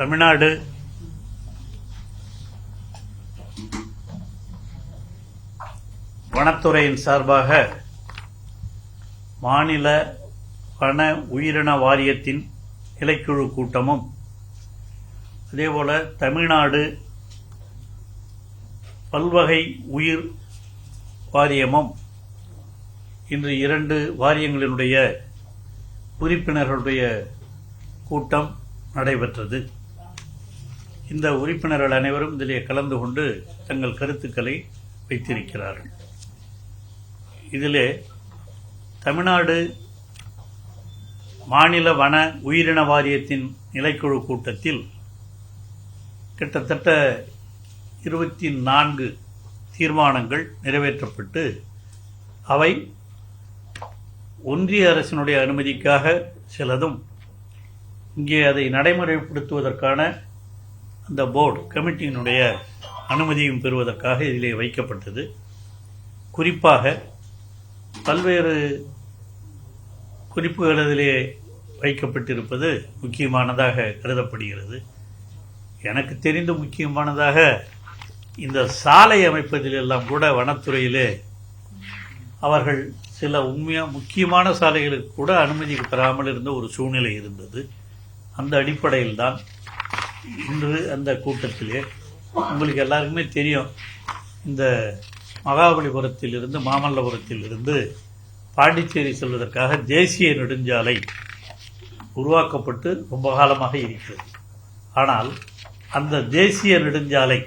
தமிழ்நாடு வனத்துறையின் சார்பாக மாநில வன உயிரின வாரியத்தின் இலைக்குழு கூட்டமும் அதேபோல தமிழ்நாடு பல்வகை உயிர் வாரியமும் இன்று 2 வாரியங்களினுடைய உறுப்பினர்களுடைய கூட்டம் நடைபெற்றது. இந்த உறுப்பினர்கள் அனைவரும் இதிலே கலந்து கொண்டு தங்கள் கருத்துக்களை வைத்திருக்கிறார்கள். இதிலே தமிழ்நாடு மாநில வன உயிரின வாரியத்தின் நிலைக்குழு கூட்டத்தில் கிட்டத்தட்ட 24 தீர்மானங்கள் நிறைவேற்றப்பட்டு அவை ஒன்றிய அரசினுடைய அனுமதிக்காக சிலதும் இங்கே அதை நடைமுறைப்படுத்துவதற்கான அந்த போர்டு கமிட்டியினுடைய அனுமதியும் பெறுவதற்காக இதிலே வைக்கப்பட்டது. குறிப்பாக பல்வேறு குறிப்புகள் அதிலே வைக்கப்பட்டிருப்பது முக்கியமானதாக கருதப்படுகிறது. எனக்கு தெரிந்து முக்கியமானதாக இந்த சாலை அமைப்பதில் எல்லாம் கூட வனத்துறையிலே அவர்கள் சில முக்கியமான சாலைகளுக்கு கூட அனுமதி பெறாமல் இருந்த ஒரு சூழ்நிலை இருந்தது. அந்த அடிப்படையில் தான் இன்று அந்த கூட்டத்திலே உங்களுக்கு எல்லாருக்குமே தெரியும், இந்த மகாபலிபுரத்திலிருந்து மாமல்லபுரத்திலிருந்து பாண்டிச்சேரி செல்வதற்காக தேசிய நெடுஞ்சாலை உருவாக்கப்பட்டு ரொம்ப காலமாக இருக்கிறது. ஆனால் அந்த தேசிய நெடுஞ்சாலை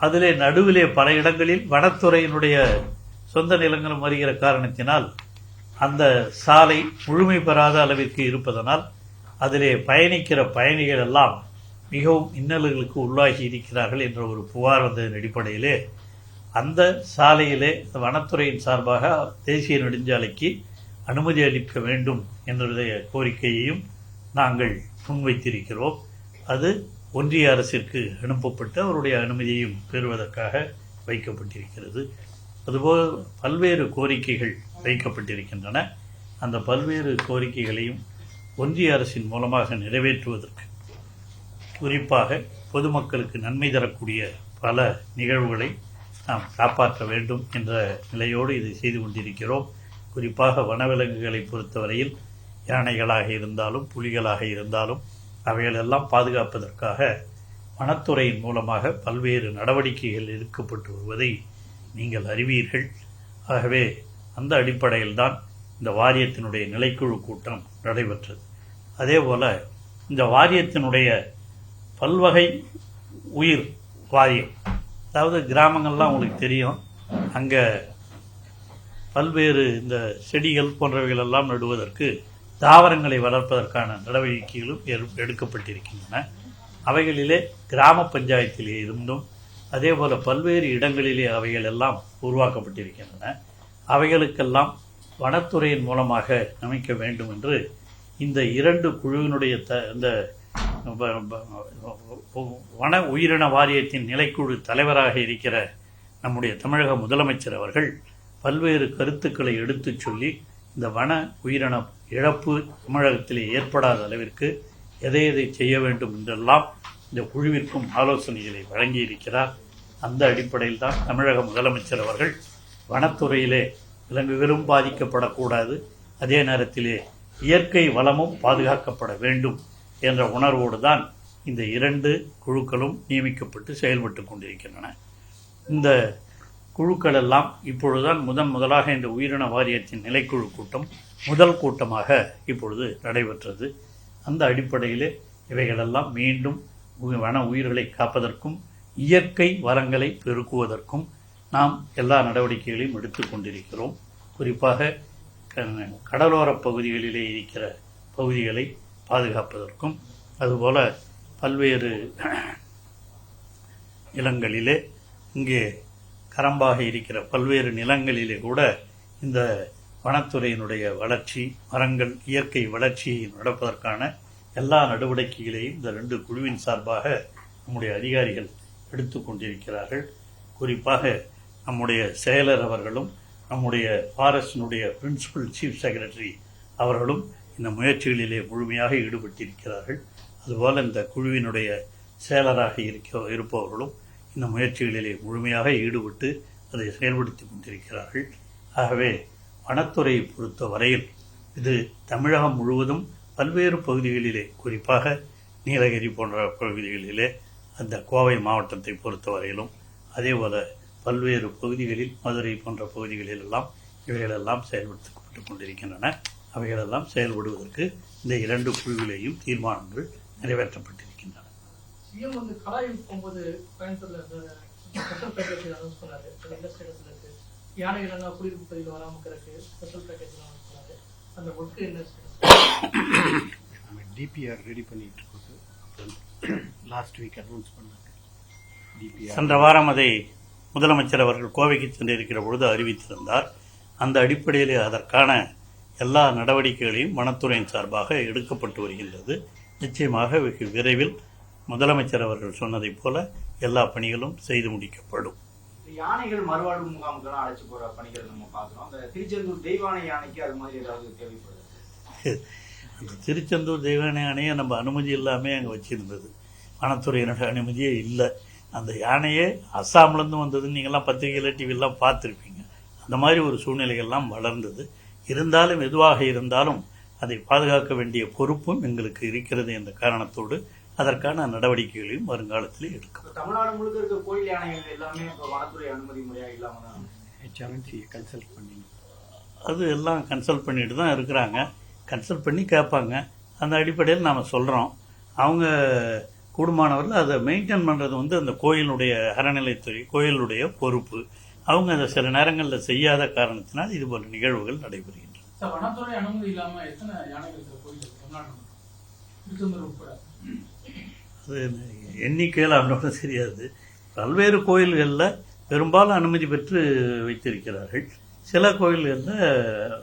அதிலே நடுவிலே பல இடங்களில் வனத்துறையினுடைய சொந்த நிலங்களும் வருகிற காரணத்தினால் அந்த சாலை முழுமை பெறாத அளவிற்கு இருப்பதனால் அதிலே பயணிக்கிற பயணிகள் எல்லாம் மிகவும் இன்னல்களுக்கு உள்ளாகி இருக்கிறார்கள் என்ற ஒரு புகார் வந்ததன் அடிப்படையிலே அந்த சாலையிலே வனத்துறையின் சார்பாக தேசிய நெடுஞ்சாலைக்கு அனுமதி அளிக்க வேண்டும் என்ற கோரிக்கையையும் நாங்கள் முன்வைத்திருக்கிறோம். அது ஒன்றிய அரசிற்கு அனுப்பப்பட்டு அவருடைய அனுமதியையும் பெறுவதற்காக வைக்கப்பட்டிருக்கிறது. அதுபோல் பல்வேறு கோரிக்கைகள் வைக்கப்பட்டிருக்கின்றன. அந்த பல்வேறு கோரிக்கைகளையும் ஒன்றிய அரசின் மூலமாக நிறைவேற்றுவதற்கு, குறிப்பாக பொதுமக்களுக்கு நன்மை தரக்கூடிய பல நிகழ்வுகளை நாம் காப்பாற்ற வேண்டும் என்ற நிலையோடு இதை செய்து கொண்டிருக்கிறோம். குறிப்பாக வனவிலங்குகளை பொறுத்தவரையில் யானைகளாக இருந்தாலும் புலிகளாக இருந்தாலும் அவைகளெல்லாம் பாதுகாப்பதற்காக வனத்துறையின் மூலமாக பல்வேறு நடவடிக்கைகள் எடுக்கப்பட்டு வருவதை நீங்கள் அறிவீர்கள். ஆகவே அந்த அடிப்படையில் தான் இந்த வாரியத்தினுடைய நிலைக்குழு கூட்டம் நடைபெற்றது. அதேபோல இந்த வாரியத்தினுடைய பல்வகை உயிர் வாரியம், அதாவது கிராமங்கள்லாம் உங்களுக்கு தெரியும், அங்கே பல்வேறு இந்த செடிகள் போன்றவைகள் எல்லாம் நடுவதற்கு தாவரங்களை வளர்ப்பதற்கான நடவடிக்கைகளும் எடுக்கப்பட்டிருக்கின்றன. அவைகளிலே கிராம பஞ்சாயத்திலே இருந்தும் அதேபோல பல்வேறு இடங்களிலே அவைகள் எல்லாம் உருவாக்கப்பட்டிருக்கின்றன. அவைகளுக்கெல்லாம் வனத்துறையின் மூலமாக அமைக்க வேண்டும் என்று இந்த 2 குழுவினுடைய இந்த வன உயிரின வாரியத்தின் நிலைக்குழு தலைவராக இருக்கிற நம்முடைய தமிழக முதலமைச்சர் அவர்கள் பல்வேறு கருத்துக்களை எடுத்துச் சொல்லி இந்த வன உயிரின இழப்பு தமிழகத்திலே ஏற்படாத அளவிற்கு எதை செய்ய வேண்டும் என்றெல்லாம் இந்த குழுவிற்கும் ஆலோசனைகளை வழங்கியிருக்கிறார். அந்த அடிப்படையில் தான் தமிழக முதலமைச்சர் அவர்கள் வனத்துறையிலே விலங்குகளும் பாதிக்கப்படக்கூடாது, அதே நேரத்திலே இயற்கை வளமும் பாதுகாக்கப்பட வேண்டும் என்ற உணர்வோடு தான் இந்த 2 குழுக்களும் நியமிக்கப்பட்டு செயல்பட்டு கொண்டிருக்கின்றன. இந்த குழுக்கள் எல்லாம் இப்பொழுதுதான் முதலாக இந்த உயிரின வாரியத்தின் நிலைக்குழு கூட்டம் முதல் கூட்டமாக இப்பொழுது நடைபெற்றது. அந்த அடிப்படையிலே இவைகளெல்லாம் மீண்டும் வன உயிர்களை காப்பதற்கும் இயற்கை வளங்களை பெருக்குவதற்கும் நாம் எல்லா நடவடிக்கைகளையும் எடுத்துக் கொண்டிருக்கிறோம். குறிப்பாக கடலோர பகுதிகளிலே இருக்கிற பகுதிகளை பாதுகாப்பதற்கும் அதுபோல பல்வேறு நிலங்களிலே இங்கே கரம்பாக இருக்கிற பல்வேறு நிலங்களிலே கூட இந்த வனத்துறையினுடைய வளர்ச்சி, மரங்கள் இயற்கை வளர்ச்சியை நடப்பதற்கான எல்லா நடவடிக்கைகளையும் இந்த 2 குழுவின் சார்பாக நம்முடைய அதிகாரிகள் எடுத்து கொண்டிருக்கிறார்கள். குறிப்பாக நம்முடைய செயலர் அவர்களும் நம்முடைய ஃபாரஸ்டினுடைய பிரின்சிபல் சீஃப் செக்ரட்டரி அவர்களும் இந்த முயற்சிகளிலே முழுமையாக ஈடுபட்டிருக்கிறார்கள். அதுபோல் இந்த குழுவினுடைய செயலராக இருப்பவர்களும் இந்த முயற்சிகளிலே முழுமையாக ஈடுபட்டு அதை செயல்படுத்தி கொண்டிருக்கிறார்கள். ஆகவே வனத்துறையை பொறுத்த வரையில் இது தமிழகம் முழுவதும் பல்வேறு பகுதிகளிலே, குறிப்பாக நீலகிரி போன்ற பகுதிகளிலே, அந்த கோவை மாவட்டத்தை பொறுத்த வரையிலும், அதேபோல பல்வேறு பகுதிகளில் மதுரை போன்ற பகுதிகளிலெல்லாம் இவைகளெல்லாம் செயல்படுத்தப்பட்டு கொண்டிருக்கின்றன. அவைகளெல்லாம் செயல்படுவதற்கு இந்த 2 குழுவிலேயும் தீர்மானங்கள் நிறைவேற்றப்பட்டிருக்கின்றன. சென்ற வாரம் அதை முதலமைச்சர் அவர்கள் கோவைக்கு சென்றிருக்கிற பொழுது அறிவித்திருந்தார். அந்த அடிப்படையிலே அதற்கான எல்லா நடவடிக்கைகளையும் வனத்துறையின் சார்பாக எடுக்கப்பட்டு வருகின்றது. நிச்சயமாக வெகு விரைவில் முதலமைச்சர் அவர்கள் சொன்னதைப் போல எல்லா பணிகளும் செய்து முடிக்கப்படும். யானைகள் மறுவாழ்வு முகாமுக்கெல்லாம் அழைச்சி போற பணிகள் நம்ம பார்க்கிறோம். அந்த திருச்செந்தூர் தெய்வானை யானைக்கு அது மாதிரி ஏதாவது தேவைப்படுது? அந்த திருச்செந்தூர் தெய்வானை யானையை நம்ம அனுமதி இல்லாமல் அங்கே வச்சிருந்தது. வனத்துறையினுடைய அனுமதியே இல்லை. அந்த யானையே அஸ்ஸாம்லேருந்து வந்ததுன்னு நீங்கள்லாம் பத்திரிகையில் டிவியெல்லாம் பார்த்துருப்பீங்க. அந்த மாதிரி ஒரு சூழ்நிலைகள்லாம் வளர்ந்தது. இருந்தாலும் எதுவாக இருந்தாலும் அதை பாதுகாக்க வேண்டிய பொறுப்பும் எங்களுக்கு இருக்கிறது என்ற காரணத்தோடு அதற்கான நடவடிக்கைகளையும் வருங்காலத்தில் எடுக்கும். தமிழ்நாடு முழுக்க இருக்க கோயில் யானைகள் எல்லாமே வனத்துறை அனுமதி முறையாக இல்லாமல் அது எல்லாம் கன்சல்ட் பண்ணிட்டு தான் இருக்கிறாங்க. கன்சல்ட் பண்ணி கேட்பாங்க. அந்த அடிப்படையில் நாம் சொல்கிறோம். அவங்க கூடுமானவர்கள் அதை மெயின்டைன் பண்ணுறது அந்த கோயிலுடைய அறநிலைத்துறை, கோயிலுடைய பொறுப்பு. அவங்க அதை சில நேரங்களில் செய்யாத காரணத்தினால் இது போன்ற நிகழ்வுகள் நடைபெறுகின்றன. வனத்துறை அனுமதி இல்லாமல் எத்தனை யானைகள் அது எண்ணிக்கையில் அவனோட தெரியாது. பல்வேறு கோயில்களில் பெரும்பாலும் அனுமதி பெற்று வைத்திருக்கிறார்கள். சில கோயில்களில்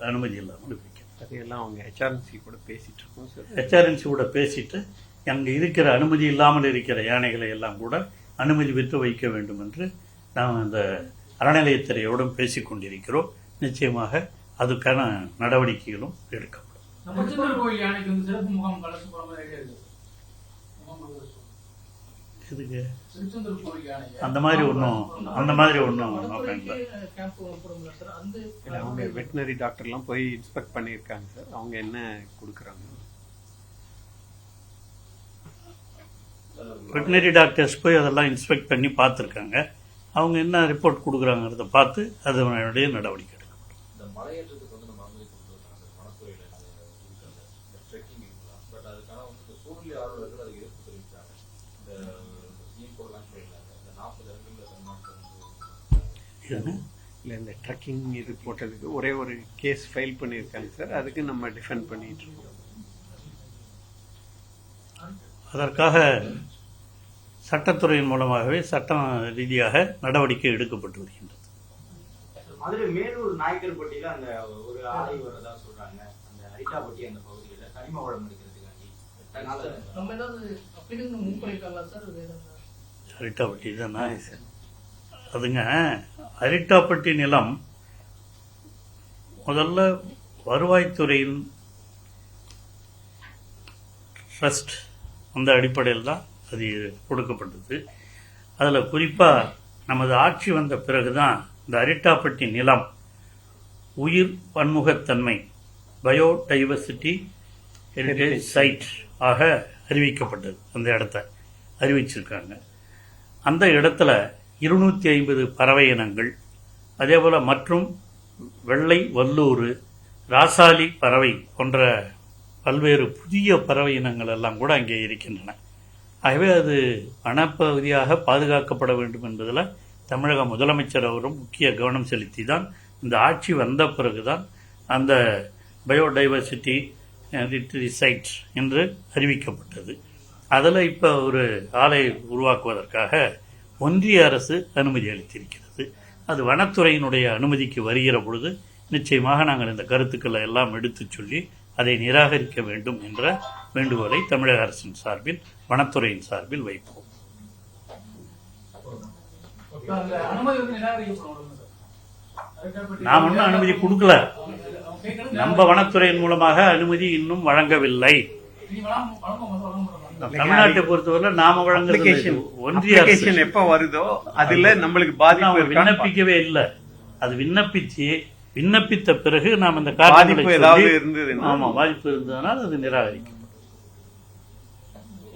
அனுமதி இல்லாமல் வைக்கிறாங்க. அதையெல்லாம் அவங்க ஹெச்ஆர்என்சி கூட பேசிட்டு இருக்கோம் சார். ஹெச்ஆர்என்சி கூட பேசிட்டு அங்கே இருக்கிற அனுமதி இல்லாமல் இருக்கிற யானைகளை எல்லாம் கூட அனுமதி பெற்று வைக்க வேண்டும் என்று நாம் அந்த அறநிலையத்துறையோடும் பேசிக் கொண்டிருக்கிறோம். நிச்சயமாக அதுக்கான நடவடிக்கைகளும் எடுக்கப்படும். இதுக்கு அந்த மாதிரி ஒன்றும் அவங்க வெட்டினரி டாக்டர்லாம் போய் இன்ஸ்பெக்ட் பண்ணியிருக்காங்க சார். அவங்க என்ன கொடுக்குறாங்க? வெட்டினரி டாக்டர்ஸ் போய் அதெல்லாம் இன்ஸ்பெக்ட் பண்ணி பார்த்துருக்காங்க. அவங்க என்ன ரிப்போர்ட் கொடுக்குறாங்கிறத பார்த்து அதனுடைய நடவடிக்கை எடுக்கப்படும். இல்லை, இந்த ட்ரக்கிங் இது போட்டதுக்கு ஒரே ஒரு கேஸ் ஃபைல் பண்ணியிருக்காங்க சார். அதுக்கு நம்ம டிஃபெண்ட் பண்ணிட்டு இருக்கோம். அதற்காக சட்டத்துறையின் மூலமாகவே சட்டம் ரீதியாக நடவடிக்கை எடுக்கப்பட்டு வருகின்றது. மதுரை மேலூர் நாயக்கர்பட்டியில அந்த ஒரு ஆலை வரதா சொல்றாங்க. அந்த அரிட்டாபட்டி அந்த பகுதியில் கனிம வளம் எடுக்கிறதுக்காண்டி அரிட்டாபட்டி தான் அதுங்க. அரிட்டாப்பட்டி நிலம் முதல்ல வருவாய்த்துறையின் ட்ரஸ்ட் அந்த அடிப்படையில் தான் அது கொடுக்கப்பட்டது. அதில் குறிப்பாக நமது ஆட்சி வந்த பிறகு தான் இந்த அரிட்டாப்பட்டி நிலம் உயிர் பன்முகத்தன்மை பயோடைவர்சிட்டி ஹெரிட்டேஜ் சைட் ஆக அறிவிக்கப்பட்டது. அந்த இடத்த அறிவிச்சிருக்காங்க. அந்த இடத்துல 250 பறவை இனங்கள், அதேபோல் மற்றும் வெள்ளை வல்லூர், ராசாலி பறவை போன்ற பல்வேறு புதிய பறவை இனங்கள் எல்லாம் கூட அங்கே இருக்கின்றன. ஆகவே அது வனப்பகுதியாக பாதுகாக்கப்பட வேண்டும் என்பதில் தமிழக முதலமைச்சர் அவரும் முக்கிய கவனம் செலுத்தி தான் இந்த ஆட்சி வந்த பிறகுதான் அந்த பயோடைவர்சிட்டி சைட் என்று அறிவிக்கப்பட்டது. அதில் இப்போ ஒரு ஆலை உருவாக்குவதற்காக ஒன்றிய அரசு அனுமதி அளித்திருக்கிறது. அது வனத்துறையினுடைய அனுமதிக்கு வருகிற பொழுது நிச்சயமாக நாங்கள் இந்த கருத்துக்களை எல்லாம் எடுத்து சொல்லி அதை நிராகரிக்க வேண்டும் என்ற வேண்டுகோளை தமிழக அரசின் சார்பில், வனத்துறையின் சார்பில் வைப்போம். நாம் ஒன்றும் அனுமதி கொடுக்கல. நம்ம வனத்துறையின் மூலமாக அனுமதி இன்னும் வழங்கவில்லை. தமிழ்நாட்டை பொறுத்தவரை நாம வழங்குறது ஒன்றிய அரசு அப்ளிகேஷன் எப்ப வருதோ அதுல நம்மளுக்கு பாதிப்பு அவங்க இருக்கான்னு விண்ணப்பிக்கவே இல்லை. அது விண்ணப்பித்த பிறகு நாம் இந்த பாதிப்பு காரணங்களை ஏதாவது சொல்லி, இருந்ததுன்னா ஆமா பாதிப்பு இருந்ததுனால் அது நிராகரிக்கும்.